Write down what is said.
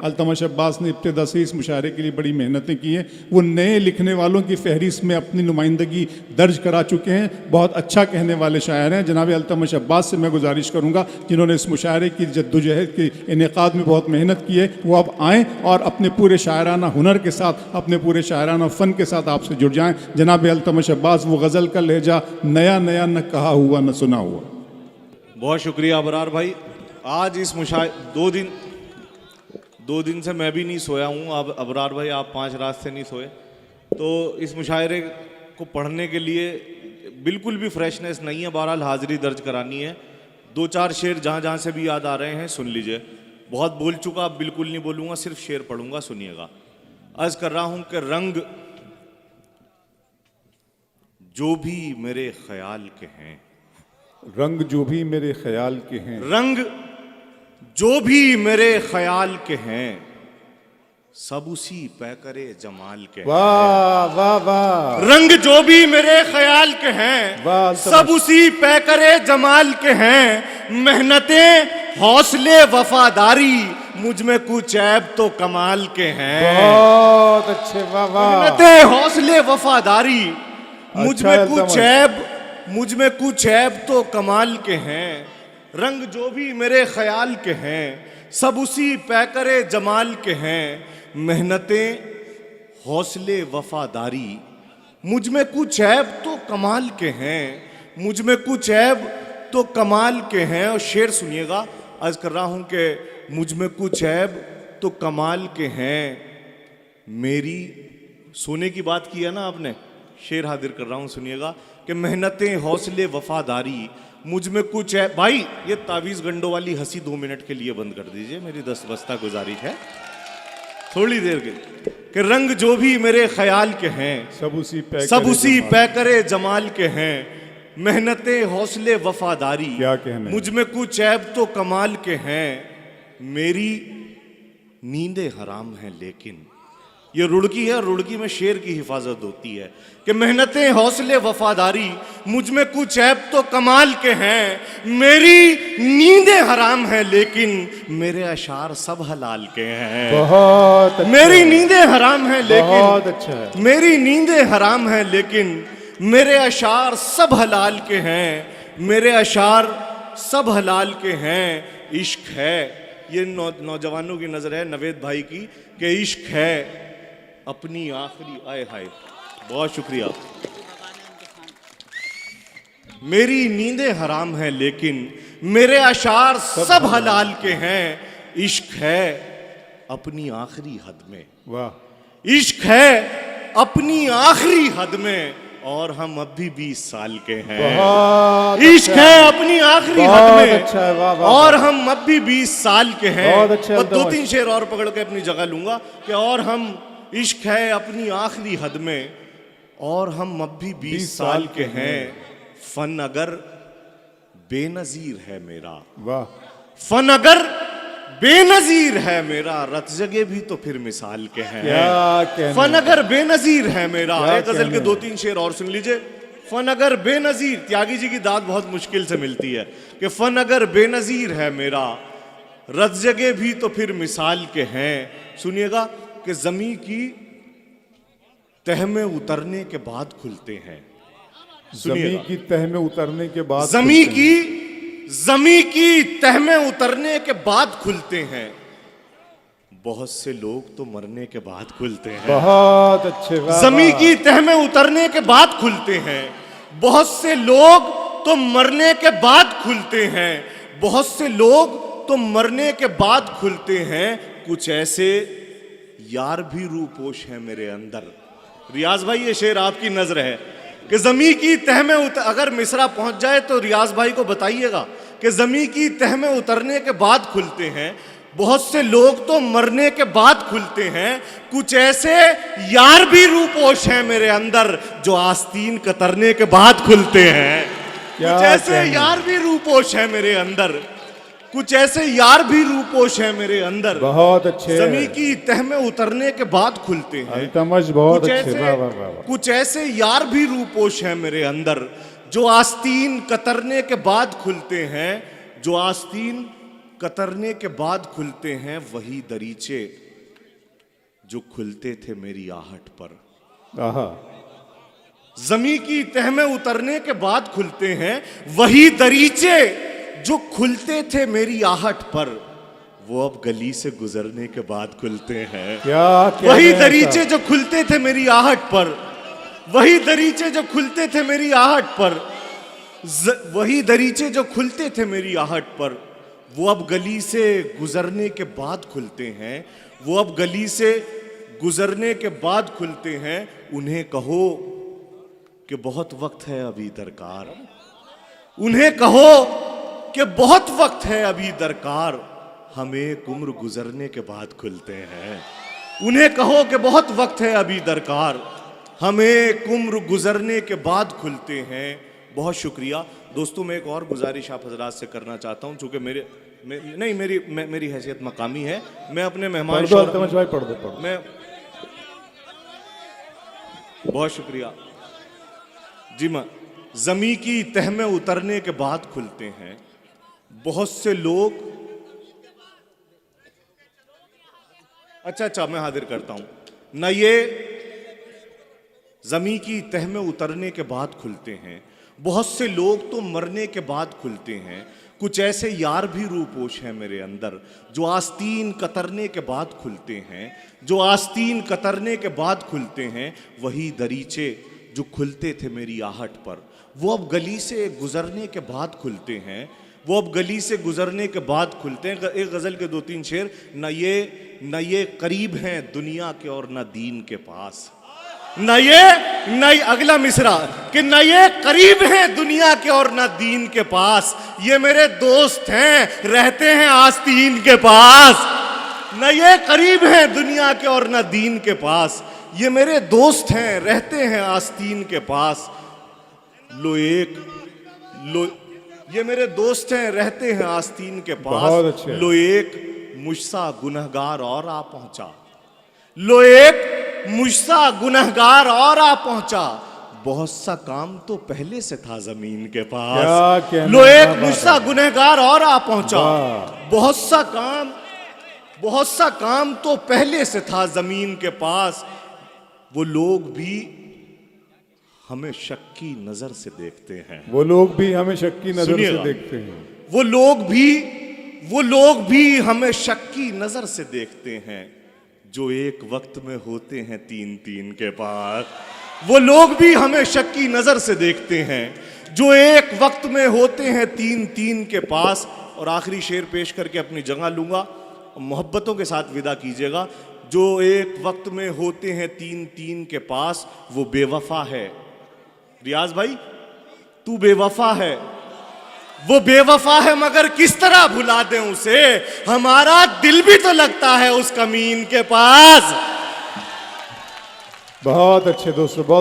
अल्तमश अब्बास ने इब्तिदा से इस मुशायरे के लिए बड़ी मेहनतें की हैं। वो नए लिखने वालों की फहरिस्त में अपनी नुमाइंदगी दर्ज करा चुके हैं। बहुत अच्छा कहने वाले शायर हैं। जनाब अल्तमश अब्बास से मैं गुजारिश करूँगा जिन्होंने इस मुशायरे की जद्दोजहद के इनेकाद में बहुत मेहनत की है, वो अब आएँ और अपने पूरे शायराना हुनर के साथ, अपने पूरे शायराना फ़न के साथ आपसे जुड़ जाएँ। जनाब अल्तमश अब्बास, वो गज़ल का लहजा नया नया न कहा हुआ न सुना हुआ। बहुत शुक्रिया अबरार भाई। आज इस दो दिन से मैं भी नहीं सोया हूँ। अब अबरार भाई आप 5 रात से नहीं सोए, तो इस मुशायरे को पढ़ने के लिए बिल्कुल भी फ्रेशनेस नहीं है। बहरहाल हाजिरी दर्ज करानी है। 2-4 शेर जहाँ जहाँ से भी याद आ रहे हैं सुन लीजिए। बहुत बोल चुका, अब बिल्कुल नहीं बोलूँगा, सिर्फ शेर पढ़ूंगा, सुनिएगा। अर्ज कर रहा हूँ कि रंग जो भी मेरे ख्याल के हैं, रंग जो भी मेरे ख्याल के हैं, रंग जो भी मेरे ख्याल के हैं, सब उसी पैकरे जमाल के हैं। वाह वाह वाह। रंग जो भी मेरे ख्याल के हैं, वाह, सब उसी पैकरे जमाल के हैं। मेहनतें हौसले वफादारी, मुझ में कुछ ऐब तो कमाल के हैं। बहुत अच्छे, वाह वाह। मेहनतें हौसले वफादारी, मुझ अच्छा में कुछ ऐब, मुझ में कुछ ऐब तो कमाल के हैं। रंग जो भी मेरे ख्याल के हैं, सब उसी पैकरे जमाल के हैं। मेहनतें हौसले वफादारी, मुझ में कुछ ऐब तो कमाल के हैं। मुझ में कुछ ऐब तो कमाल के हैं। और शेर सुनिएगा। अर्ज कर रहा हूं कि मुझ में कुछ ऐब तो कमाल के हैं। मेरी सोने की बात की है ना आपने, शेर हाजिर कर रहा हूं, सुनिएगा कि मेहनतें हौसले वफादारी, मुझ में कुछ है। भाई ये तावीज़ गंडों वाली हंसी 2 मिनट के लिए बंद कर दीजिए, मेरी दस्तबस्ता गुजारिश है थोड़ी देर के। कि रंग जो भी मेरे ख्याल के हैं, सब उसी पैकरे जमाल के हैं। मेहनतें हौसले वफादारी, क्या कहने, मुझ में कुछ ऐब तो कमाल के हैं। मेरी नींदें हराम हैं लेकिन, ये रुड़की है, रुड़की में शेर की हिफाजत होती है कि मेहनतें हौसले वफादारी, मुझ में कुछ ऐब तो कमाल के हैं। मेरी नींदें हराम हैं लेकिन मेरे अशार सब हलाल के हैं। बहुत अच्छा। मेरी नींदें हराम हैं लेकिन, बहुत अच्छा है। मेरी नींदें हराम हैं लेकिन मेरे अशार सब हलाल के हैं। मेरे अशार सब हलाल के हैं। इश्क है, ये नौजवानों की नजर है नवेद भाई की, कि इश्क है अपनी आखिरी, आए हाय, बहुत शुक्रिया। मेरी नींदें हराम हैं लेकिन मेरे अशार सब हलाल के हैं। इश्क है अपनी आखिरी हद में, वाह। इश्क है अपनी आखिरी हद में, और हम अब भी 20 साल के हैं। इश्क है अपनी आखिरी हद में, अच्छा है, वाह, वाह, और हम अब भी 20 साल के हैं। बहुत अच्छे। और 2-3 शेर और पकड़ के अपनी जगह लूंगा कि और हम, इश्क है अपनी आखिरी हद में, और हम अब भी 20 साल के हैं। फन अगर बेनजीर है मेरा, वाह। फन अगर बेनजीर है मेरा, रत जगे भी तो फिर मिसाल के हैं। क्या कहने, फन अगर बेनजीर है मेरा। क्या गजल के कहने। 2-3 शेर और सुन लीजिए। फन अगर बेनजीर, त्यागी जी की दाद बहुत मुश्किल से मिलती है कि फन अगर बेनजीर है मेरा, रत जगे भी तो फिर मिसाल के हैं। सुनिएगा कि जमी की तह में उतरने के बाद खुलते हैं। जमी की तह में उतरने के बाद, जमी की तह में उतरने के बाद खुलते हैं। बहुत से लोग तो मरने के बाद खुलते हैं। बहुत अच्छे, वाह, जमी वाह। की तह में उतरने के बाद खुलते हैं। बहुत से लोग तो मरने के बाद खुलते हैं। बहुत से लोग तो मरने के बाद खुलते हैं। कुछ ऐसे यार भी रूपोश है मेरे अंदर। रियाज भाई ये शेर आपकी नजर है कि जमी की तह में अगर मिसरा पहुंच जाए तो रियाज भाई को बताइएगा कि जमी की तह में उतरने के बाद खुलते हैं। बहुत से लोग तो मरने के बाद खुलते हैं। कुछ ऐसे यार भी रूपोश हैं मेरे अंदर जो आस्तीन कतरने के बाद खुलते हैं। कुछ ऐसे यार भी रूपोश हैं मेरे अंदर, कुछ ऐसे यार भी रूपोश हैं मेरे अंदर। बहुत अच्छे। जमी की तह में उतरने के बाद खुलते हैं। अल्तमश बहुत अच्छे, वाह वाह वाह। कुछ ऐसे यार भी रूपोश हैं मेरे अंदर जो आस्तीन कतरने के बाद खुलते हैं। जो आस्तीन कतरने के बाद खुलते हैं वही दरीचे जो खुलते थे मेरी आहट पर। आहा, जमी की तह में उतरने के बाद खुलते हैं वही दरीचे जो खुलते थे मेरी आहट पर, वो अब गली से गुजरने के बाद खुलते हैं। क्या क्या वही है दरीचे ऐसा? जो खुलते थे मेरी आहट पर, वही दरीचे जो खुलते थे मेरी आहट पर, वही दरीचे जो खुलते थे मेरी आहट पर, वो अब गली से गुजरने के बाद खुलते हैं। वो अब गली से गुजरने के बाद खुलते हैं। उन्हें कहो कि बहुत वक्त है अभी दरकार, उन्हें कहो कि बहुत वक्त है अभी दरकार, हम एक उम्र गुजरने के बाद खुलते हैं। उन्हें कहो कि बहुत वक्त है अभी दरकार, हम एक उम्र गुजरने के बाद खुलते हैं। बहुत शुक्रिया दोस्तों। मैं एक और गुजारिश आप हजरात से करना चाहता हूं, चूंकि मेरी हैसियत मकामी है। मैं अपने मेहमान पढ़ दो अल्तमश भाई, पढ़ दो। मैं बहुत शुक्रिया जी। मैं जमी की तह में उतरने के बाद खुलते हैं बहुत से लोग। अच्छा, मैं हाजिर करता हूं ना। ये जमी की तह में उतरने के बाद खुलते हैं बहुत से लोग, तो मरने के बाद खुलते हैं। कुछ ऐसे यार भी रूपोश हैं मेरे अंदर जो आस्तीन कतरने के बाद खुलते हैं, जो आस्तीन कतरने के बाद खुलते हैं। वही दरीचे जो खुलते थे मेरी आहट पर, वो अब गली से गुजरने के बाद खुलते हैं। वो अब गली से गुजरने के बाद खुलते हैं। एक गजल के 2-3 शेर। न ये करीब हैं दुनिया के और न दीन के पास, अगला मिसरा कि न ये करीब हैं दुनिया के और न दीन के पास, ये मेरे दोस्त हैं रहते हैं आस्तीन के पास। न ये करीब हैं दुनिया के और न दीन के पास, ये मेरे दोस्त हैं रहते हैं आस्तीन के पास। ये मेरे दोस्त हैं रहते हैं आस्तीन के पास। लो एक मुझसा गुनहगार और आ पहुंचा, लो एक मुझसा गुनहगार और आ पहुंचा, बहुत सा काम तो पहले से था जमीन के पास। लो एक मुझसा गुनहगार और आ पहुंचा, बहुत सा काम तो पहले से था जमीन के पास। वो लोग भी हमें शक की नजर से देखते हैं, वो लोग भी हमें शक की नजर से देखते हैं। वो लोग भी हमें शक की नजर से देखते हैं, जो एक वक्त में होते हैं 3-3 के पास। वो लोग भी हमें शक की नजर से देखते हैं, जो एक वक्त में होते हैं 3-3 के पास। और आखिरी शेर पेश करके अपनी जगह लूंगा, मोहब्बतों के साथ विदा कीजिएगा। जो एक वक्त में होते हैं 3-3 के पास, वो बेवफा है। रियाज भाई, तू बेवफा है, वो बेवफा है, मगर किस तरह भुला दें उसे, हमारा दिल भी तो लगता है उस कमीन के पास। बहुत अच्छे दोस्तों, बहुत